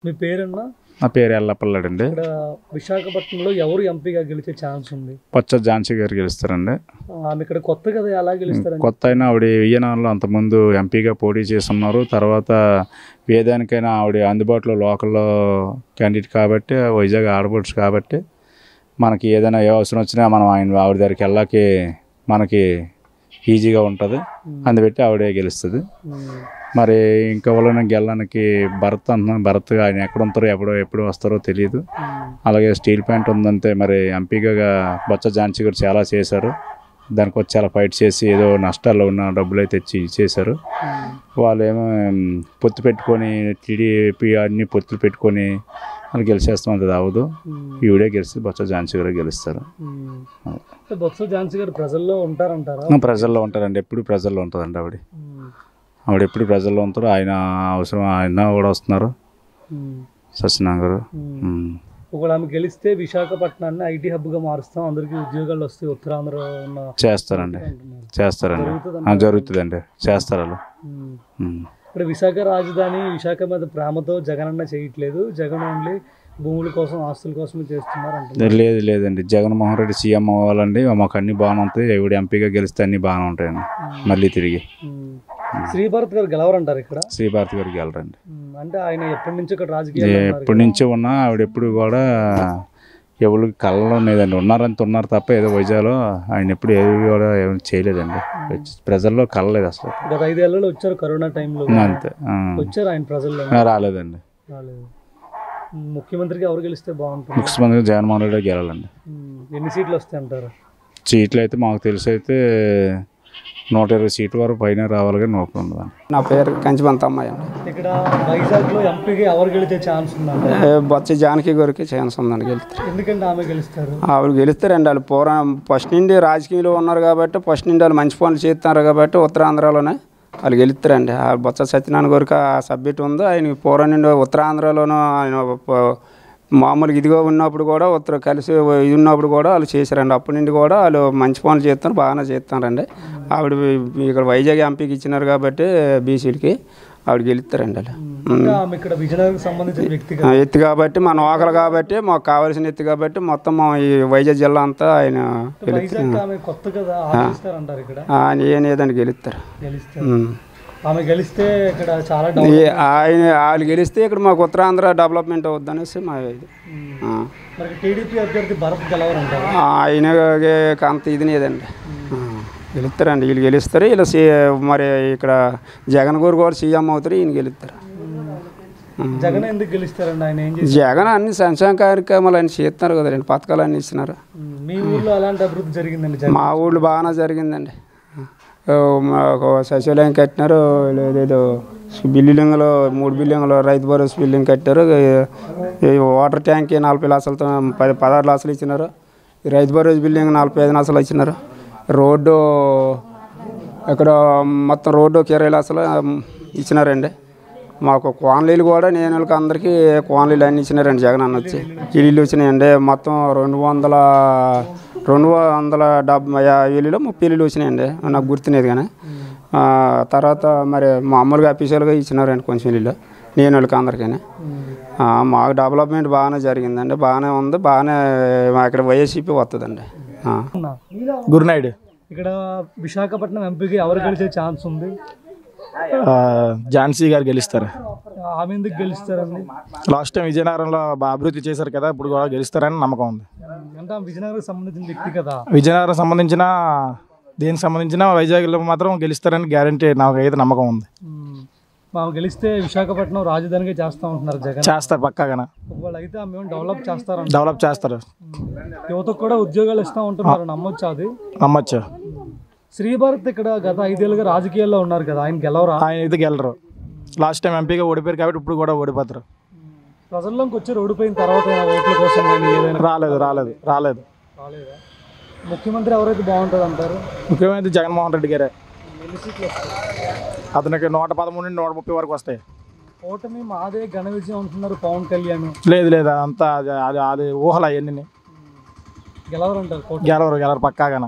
మీ పేరన్నా? నా పేరు ఎల్లపల్లాడండి. ఇక్కడ విశాఖపట్నంలో ఎవరు ఎంపీగా గెలిచే ఛాన్స్ ఉంది? బొత్స ఝాన్సీ గారు గెలుస్తారండి. ఆమె ఇక్కడ కొత్త కదా, ఎలా గెలుస్తారు? కొత్త అయినా ఆవిడ విజయనగరంలో అంతకుముందు ఎంపీగా పోటీ చేస్తున్నారు. తర్వాత ఏదానికైనా ఆవిడ అందుబాటులో లోకల్లో క్యాండిడేట్ కాబట్టి, వైజాగ్ ఆడపడుచు కాబట్టి మనకి ఏదైనా ఏ అవసరం వచ్చినా మనం ఆవిడ దగ్గరికి వెళ్ళాకి మనకి ఈజీగా ఉంటుంది. అందుబట్టి ఆవిడే గెలుస్తుంది. మరి ఇంకా వాళ్ళని గెలడానికి భరత్ అంటున్నాను. భరత్ ఆయన ఎక్కడ ఉంటారో ఎప్పుడు వస్తారో తెలియదు. అలాగే స్టీల్ ప్లాంట్ ఉందంటే మరి ఎంపీగా బొత్స ఝాన్సీ గారు చాలా చేశారు. దానికి వచ్చి చాలా ఫైట్ చేసి ఏదో నష్టాల్లో ఉన్న డబ్బులు అయితే తెచ్చి చేశారు. వాళ్ళు ఏమో పొత్తు పెట్టుకొని టీడీపీ అన్ని పొత్తులు పెట్టుకొని వాళ్ళు గెలిచేస్తామంది అవ్వదు. ఈవిడే గెలిచి బొత్స ఝాన్సీ గారు గెలుస్తారు. బొత్స ఝాన్సీ గారు ప్రజల్లో ఉంటారంటారా? ప్రజల్లో ఉంటారండి. ఎప్పుడు ప్రజల్లో ఉంటుందండి ఆవిడ ఎప్పుడు ప్రజల్లో ఉంటారు. ఆయన అవసరం ఆయన కూడా వస్తున్నారు. సత్యనారాయణ గారు ఒకవేళ ఆమె గెలిస్తే విశాఖపట్నాన్ని ఐటీ హబ్గా మారుస్తాం, అందరికీ ఉద్యోగాలు వస్తాయి, ఉత్తరాంధ్ర చేస్తారండి. జరుగుతుందండి. చేస్తారు వాళ్ళు. ఇక్కడ విశాఖ రాజధాని విశాఖ మీద ప్రేమతో జగనన్న చేయట్లేదు. జగన్ ఓన్లీ భూముల కోసం ఆస్తుల కోసమే చేస్తున్నారు అంటే లేదండి. జగన్మోహన్ రెడ్డి సీఎం అవ్వాలండి. మాకు అన్ని బాగానే ఉంటాయి. ఎవడు ఎంపీగా గెలిస్తే అన్ని బాగానే ఉంటాయండి. మళ్ళీ తిరిగి శ్రీభారత్ గారు గెలవరంటారు ఇక్కడ? శ్రీభారత్ గారు గెలరండి. అంటే ఆయన ఎప్పటి నుంచి ఇక్కడ రాజకీయ ఎప్పటి నుంచో ఉన్నా ఆవిడ ఎప్పుడు కూడా ఎవరికి కళ్ళలో లేదండి. ఉన్నారు తప్ప ఏదో వైజాగ్లో ఆయన ఎప్పుడు ఏది కూడా ఏమైనా చేయలేదండి. ప్రజల్లో కలలేదు అసలు. గత 5 ఏళ్లలో వచ్చారు కరోనా టైంలో అంతే. వచ్చారు ఆయన ప్రజల్లో? రాలేదండి. ముఖ్యమంత్రికి ఎవరు గెలిస్తే బాగుంటుంది? ముఖ్యమంత్రి జగన్మోహన్ రెడ్డి గెలాలండి. ఎన్ని సీట్లు వస్తాయి అంటారు? సీట్లు అయితే మాకు తెలిసి అయితే 120 సీట్ల వరకు పైన రావాలి కానీ నోపు ఉండదండి. నా పేరు కంచిబంత అమ్మాయి అండి. ఇక్కడ వైజాగ్లో ఎంపీగా ఎవరు గెలిచే ఛాన్స్ ఉందండి? బొత్స ఝాన్సీ గారికి ఛాన్స్ ఉందండి గెలుస్తారు. ఎందుకంటే ఆమె గెలుస్తారు? ఆవిడ గెలుస్తారండి. వాళ్ళు ఫస్ట్ నుండి రాజకీయంలో ఉన్నారు కాబట్టి, ఫస్ట్ నుండి వాళ్ళు మంచి పనులు చేస్తున్నారు కాబట్టి ఉత్తరాంధ్రలోనే వాళ్ళు గెలుస్తారండి. ఆ బొత్స సత్యనారాయణ గారికి ఆ సబ్జెక్ట్ ఉంది. ఆయన పూర్వం నుండి ఉత్తరాంధ్రలోనూ ఆయన మామూలుగా ఇదిగా ఉన్నప్పుడు కూడా కలిసి ఇది ఉన్నప్పుడు కూడా వాళ్ళు చేశారండి. అప్పటి నుండి కూడా వాళ్ళు మంచి పనులు చేస్తున్నారు, బాగానే చేస్తున్నారండి. ఆవిడ ఇక్కడ వైజాగ్ ఎంపీకి ఇచ్చినారు కాబట్టి బీసీలకి ఆవిడ గెలుస్తారండి. వాళ్ళు ఎత్తి కాబట్టి మన ఓకలు కాబట్టి మాకు కావాల్సిన ఎత్తి కాబట్టి మొత్తం ఈ వైజాగ్ జిల్లా అంతా ఆయన ఆయన ఏదండి గెలుస్తారు. ఆమె గెలిస్తే ఇక్కడ చాలా వాళ్ళు గెలిస్తే ఇక్కడ మాకు ఉత్తరాంధ్ర డెవలప్మెంట్ అవుద్ది అనేసి మా ఇది. టీడీపీ అభ్యర్థి భరత్ గెలవరంటారు? ఆయన అంత ఇది లేదండి. గెలుస్తారండి. వీళ్ళు గెలుస్తారు. వీళ్ళు మరి ఇక్కడ జగన్ గారు కూడా సీఎం అవుతారు. ఈయన గెలుస్తారు. జగన్ ఎందుకు గెలుస్తారండి? ఆయన జగన్ అన్ని సంక్షేమ కార్యక్రమాలు అన్ని చేస్తున్నారు కదండి. పథకాలు అన్ని ఇస్తున్నారు. మీ ఊళ్ళో అలాంటి అభివృద్ధి జరిగిందండి? మా ఊళ్ళో బాగానే జరిగిందండి. సచివాలయం కట్టినారు. ఏదేదో బిల్డింగ్లో 3 బిల్డింగ్లు రైతు భరోసా బిల్డింగ్ కట్టారు. వాటర్ ట్యాంక్ 40 లక్షలతో 16 లక్షలు ఇచ్చినారు. రైతు భరోసా బిల్డింగ్ 45 లక్షలు ఇచ్చినారు. రోడ్డు ఇక్కడ మొత్తం రోడ్డు 20 లక్షలు ఇచ్చినారండి. మాకు కోనలీలు కూడా నేను అందరికీ కోనలీలు అన్నీ ఇచ్చినారండి. జగన్ అన్న వచ్చి ఇల్లు వచ్చినాయండి. మొత్తం 270 ఇల్లులో 30 ఇల్లు వచ్చినాయండి. నాకు గుర్తునేది కానీ తర్వాత మరి మామూలుగా అఫీషియల్గా ఇచ్చినారండి కొంచెం ఇల్లు నేను వాళ్ళకి అందరికీ. మాకు డెవలప్మెంట్ బాగానే జరిగిందండి. బాగానే ఉంది. బాగానే ఇక్కడ వైఎస్సీపీ వస్తుందండి. గురునాయుడు. ఇక్కడ విశాఖపట్నం ఎంపీకి ఎవరు గెలిచే ఛాన్స్ ఉంది? ఝాన్సీ గారు గెలుస్తారు. ఆమె ఎందుకు గెలుస్తారండి? లాస్ట్ టైం విజయనగరంలో అభివృద్ధి చేశారు కదా, ఇప్పుడు కూడా గెలుస్తారని నమ్మకం ఉంది. అంటే విజయనగరం సంబంధించిన వ్యక్తి కదా. విజయనగరం సంబంధించిన దేనికి సంబంధించిన వైజాగ్లో మాత్రం గెలుస్తారని గ్యారంటీ నాకు అయితే నమ్మకం ఉంది. మాకు గెలిస్తే విశాఖపట్నం రాజధానిగా చేస్తా ఉంటున్నారు జగన్. చేస్తారు పక్కాగా. అయితే ఆమె డెవలప్ చేస్తారు. డెవలప్ చేస్తారు. యువతకు కూడా ఉద్యోగాలు ఇస్తా ఉంటున్నారు. నమ్మొచ్చా? అది నమ్మొచ్చు. శ్రీభారత్ ఇక్కడ గత 5 ఏళ్ళుగా రాజకీయాల్లో ఉన్నారు కదా, ఆయన గెలవరా? ఆయన అయితే గెలరు. లాస్ట్ టైం ఎంపీగా ఓడిపోయారు కాబట్టి ఇప్పుడు కూడా ఓడిపోతారు. ప్రజల్లోకి వచ్చి ఓడిపోయిన తర్వాత ఓట్ల కోసం రాలేదు. ముఖ్యమంత్రి ఎవరైతే బాగుంటుంది అంటారు? ముఖ్యమంత్రి జగన్మోహన్ రెడ్డి గారే. ఎన్ని సీట్లు వస్తాయి? అతనికి 113 నుండి 130 వరకు వస్తాయి. ఓటమి మాదే ఘన విజయం అంటున్నారు పవన్ కళ్యాణ్. లేదు అంతా అది ఊహలు అవన్నీ. గెలవరంటారు? గెలవరు పక్కాగా.